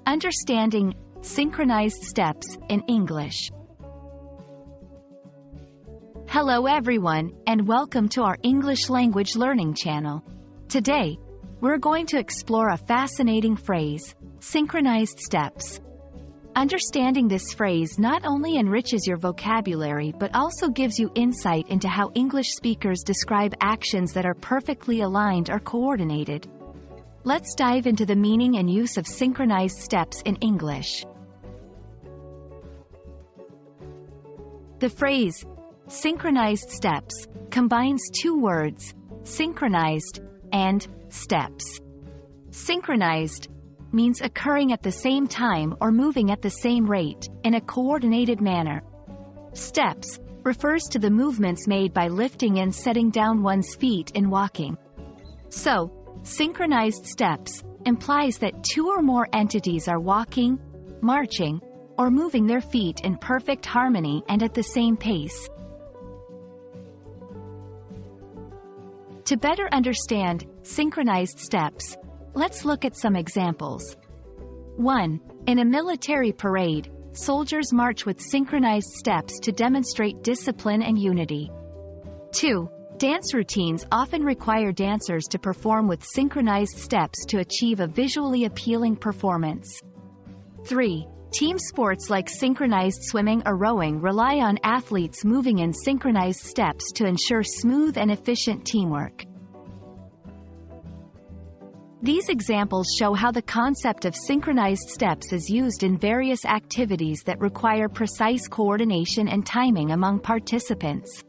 Understanding synchronized steps in English. Hello everyone, and welcome to our English language learning channel. Today, we're going to explore a fascinating phrase, synchronized steps. Understanding this phrase not only enriches your vocabulary but also gives you insight into how English speakers describe actions that are perfectly aligned or coordinated. Let's dive into the meaning and use of synchronized steps in English. The phrase, synchronized steps, combines two words, synchronized and steps. Synchronized means occurring at the same time or moving at the same rate, in a coordinated manner. Steps refers to the movements made by lifting and setting down one's feet in walking. So, synchronized steps implies that two or more entities are walking, marching, or moving their feet in perfect harmony and at the same pace. To better understand synchronized steps, let's look at some examples. 1. In a military parade, soldiers march with synchronized steps to demonstrate discipline and unity. 2. Dance routines often require dancers to perform with synchronized steps to achieve a visually appealing performance. 3. Team sports like synchronized swimming or rowing rely on athletes moving in synchronized steps to ensure smooth and efficient teamwork. These examples show how the concept of synchronized steps is used in various activities that require precise coordination and timing among participants.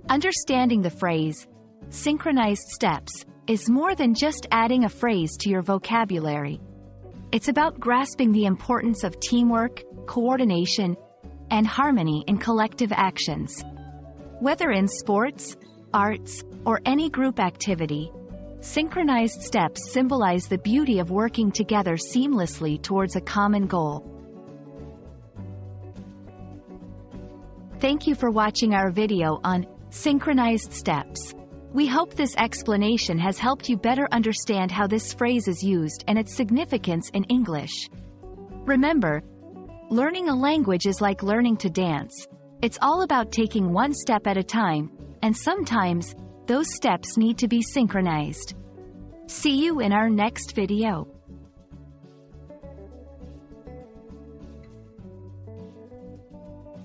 Understanding the phrase, synchronized steps, is more than just adding a phrase to your vocabulary. It's about grasping the importance of teamwork, coordination, and harmony in collective actions. Whether in sports, arts, or any group activity, synchronized steps symbolize the beauty of working together seamlessly towards a common goal. Thank you for watching our video on synchronized steps. We hope this explanation has helped you better understand how this phrase is used and its significance in English. Remember, learning a language is like learning to dance. It's all about taking one step at a time, and sometimes, those steps need to be synchronized. See you in our next video.